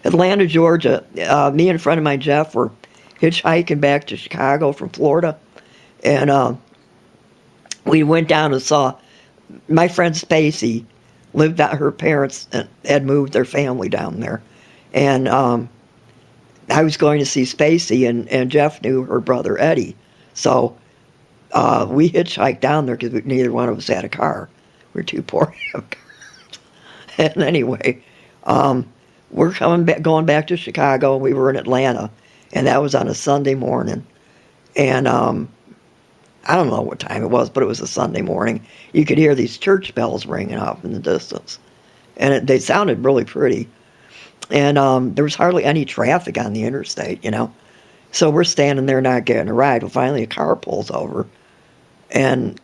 Atlanta, Georgia. Me and a friend of mine, Jeff, were hitchhiking back to Chicago from Florida, and we went down and saw my friend Spacey lived out. Her parents had moved their family down there, and I was going to see Spacey, and Jeff knew her brother Eddie, so we hitchhiked down there because neither one of us had a car. We were too poor to have cars. And anyway, we're going back to Chicago. We were in Atlanta, and that was on a Sunday morning, and I don't know what time it was, but it was a Sunday morning. You could hear these church bells ringing off in the distance. And they sounded really pretty. And there was hardly any traffic on the interstate, you know. So we're standing there not getting a ride. Well, finally a car pulls over. And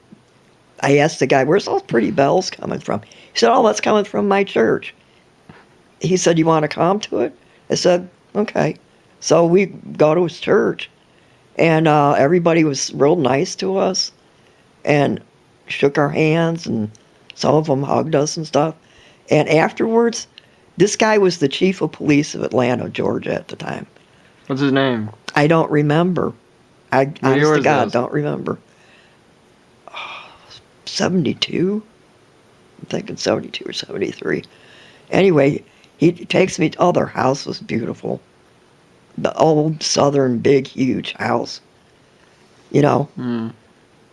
I asked the guy, where's those pretty bells coming from? He said, oh, that's coming from my church. He said, you want to come to it? I said, okay. So we go to his church. And everybody was real nice to us and shook our hands, and some of them hugged us and stuff. And afterwards, this guy was the chief of police of Atlanta, Georgia at the time. What's his name? I don't remember. I honest to God, don't remember. 72? I'm thinking 72 or 73. Anyway, he takes me, oh, their house was beautiful. The old southern big huge house, you know.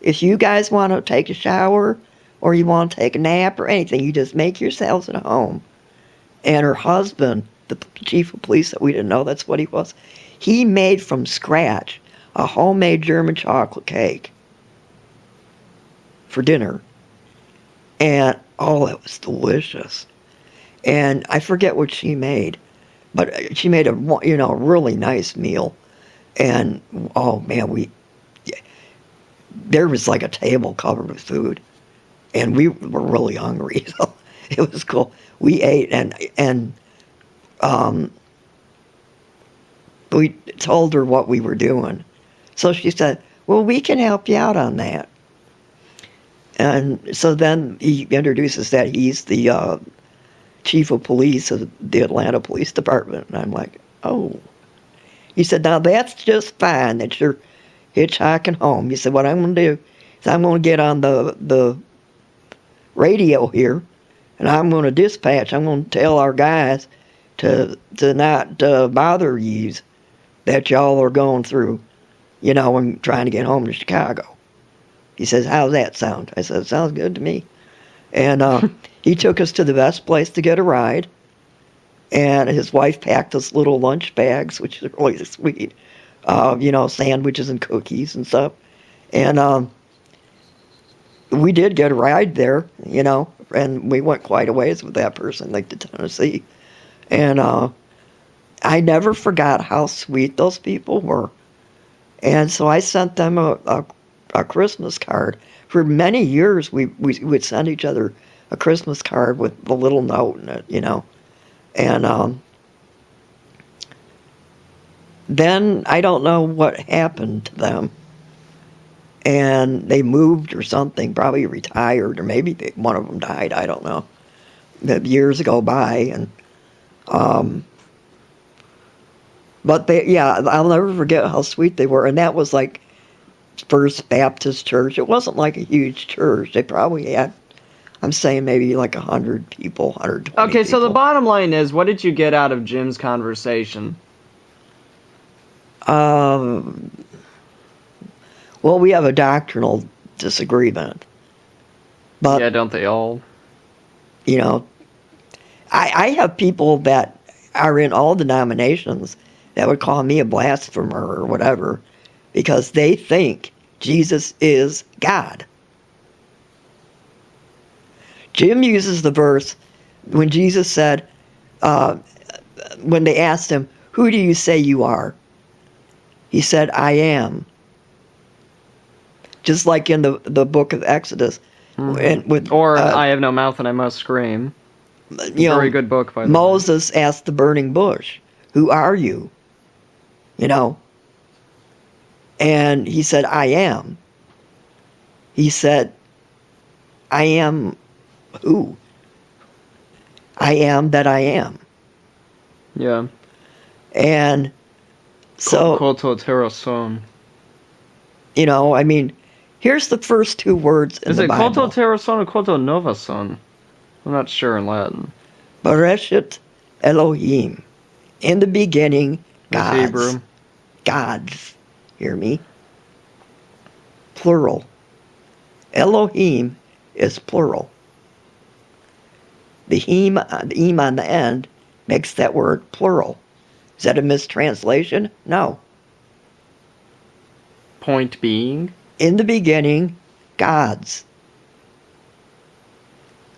If you guys want to take a shower or you want to take a nap or anything, you just make yourselves at home. And her husband, the chief of police that we didn't know that's what he was, he made from scratch a homemade German chocolate cake for dinner. And oh, it was delicious. And I forget what she made. But she made a really nice meal, and oh man, there was like a table covered with food, and we were really hungry, so it was cool. We ate, and we told her what we were doing, so she said, "Well, we can help you out on that." And so then he introduces that he's the chief of police of the Atlanta Police Department. And I'm like, oh. He said, now that's just fine that you're hitchhiking home. He said, what I'm going to do is I'm going to get on the radio here, and I'm going to dispatch. I'm going to tell our guys to not bother you that y'all are going through, you know, and trying to get home to Chicago. He says, how's that sound? I said, sounds good to me. And he took us to the best place to get a ride. And his wife packed us little lunch bags, which is really sweet. Sandwiches and cookies and stuff. And we did get a ride there, you know, and we went quite a ways with that person, like to Tennessee. And I never forgot how sweet those people were. And so I sent them a Christmas card. For many years, we would send each other a Christmas card with a little note in it, you know. And then I don't know what happened to them. And they moved or something, probably retired, or maybe one of them died, I don't know. The years go by, and but I'll never forget how sweet they were. And that was like First Baptist Church. It wasn't like a huge church. They probably had, I'm saying maybe like 100 people, 120 Okay, so the people. bottom line is, what did you get out of Jim's conversation? Well, we have a doctrinal disagreement. But, Yeah, don't they all? you know, I have people that are in all denominations that would call me a blasphemer or whatever because they think Jesus is God. Jim uses the verse when Jesus said, when they asked him, who do you say you are? He said, I am. Just like in the book of Exodus. Mm-hmm. I have no mouth and I must scream. Very good book, by the way. Moses asked the burning bush, who are you? You know? And he said, I am. He said, I am who? I am that I am. Yeah. And so, Koto Terrason. you know, I mean, here's the first two words in Is the it Bible. Koto Terrason or Koto Novason? I'm not sure in Latin. Bereshit Elohim. In the beginning, That's gods. Hebrew. Gods. Hear me? Plural. Elohim is plural. The im on the end makes that word plural. Is that a mistranslation? No. Point being? In the beginning, gods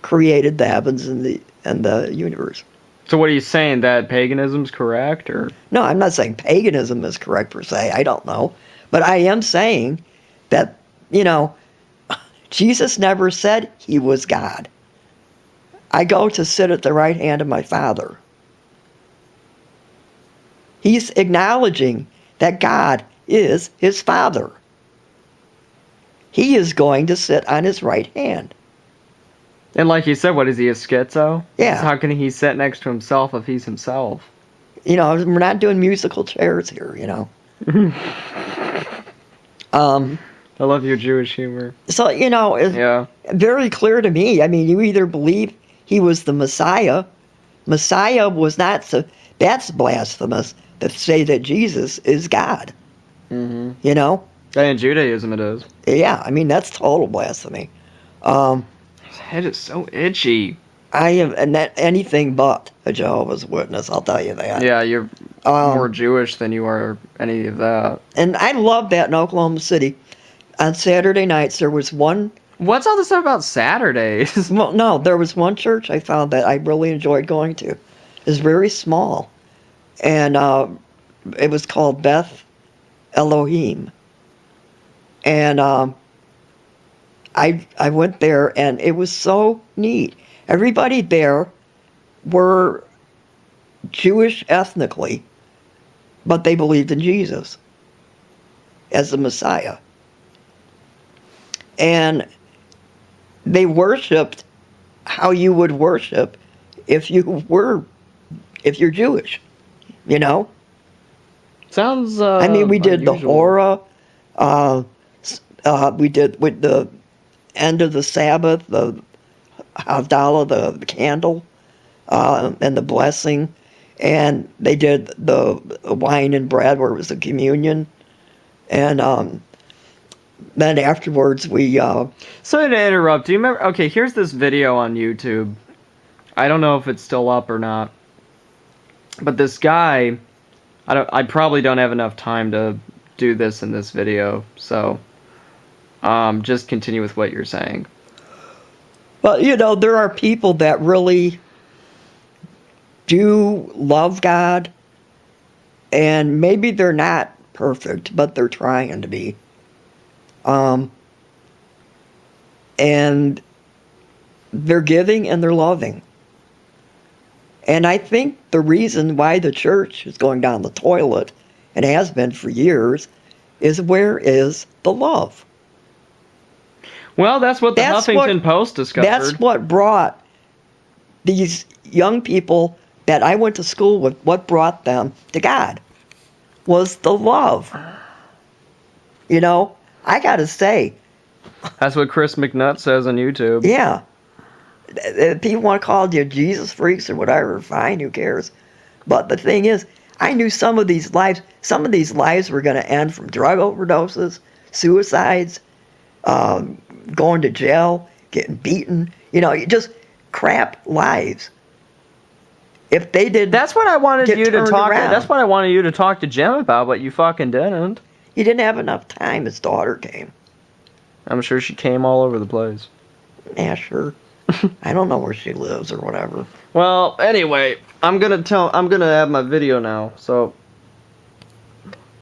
created the heavens and the universe. So what are you saying, that paganism's correct, or? No, I'm not saying paganism is correct per se. I don't know. But I am saying that, you know, Jesus never said he was God. I go to sit at the right hand of my Father. He's acknowledging that God is his Father. He is going to sit on his right hand. And like you said, what is he, a schizo? Yeah. So how can he sit next to himself if he's himself? You know, we're not doing musical chairs here, you know. I love your Jewish humor. So, you know, it's Yeah. very clear to me. I mean, you either believe he was the Messiah. Messiah was not, so that's blasphemous to say that Jesus is God. Mm-hmm. You know? And in Judaism it is. Yeah, I mean, that's total blasphemy. His head is so itchy. I am anything but a Jehovah's Witness, I'll tell you that. Yeah, you're more Jewish than you are any of that. And I love that in Oklahoma City. On Saturday nights, there was one... What's all this stuff about Saturdays? Well, no, there was one church I found that I really enjoyed going to. It was very small. And it was called Beth Elohim. And I went there, and it was so neat. Everybody there were Jewish ethnically, but they believed in Jesus as the Messiah. And they worshipped how you would worship if you're Jewish, you know? Sounds I mean, we did unusual. the Hora, we did with the end of the Sabbath, the Havdalah, the candle, and the blessing, and they did the wine and bread where it was the communion, and then afterwards we... Sorry to interrupt. Do you remember? Okay, here's this video on YouTube. I don't know if it's still up or not, but this guy, I probably don't have enough time to do this in this video, so just continue with what you're saying. Well, you know, there are people that really do love God, and maybe they're not perfect, but they're trying to be. And they're giving and they're loving. And I think the reason why the church is going down the toilet, and has been for years, is where is the love? Well, that's what the Huffington Post discovered. That's what brought these young people that I went to school with, what brought them to God was the love. You know, I got to say. That's what Chris McNutt says on YouTube. Yeah. If people want to call you Jesus freaks or whatever, fine, who cares? But the thing is, I knew some of these lives were going to end from drug overdoses, suicides, going to jail, getting beaten, you know, just crap lives. If they did, that's what I wanted you to talk. Around. That's what I wanted you to talk to Jim about, but you fucking didn't. He didn't have enough time. His daughter came. I'm sure she came all over the place. Yeah, sure. I don't know where she lives or whatever. Well, anyway, I'm gonna have my video now. So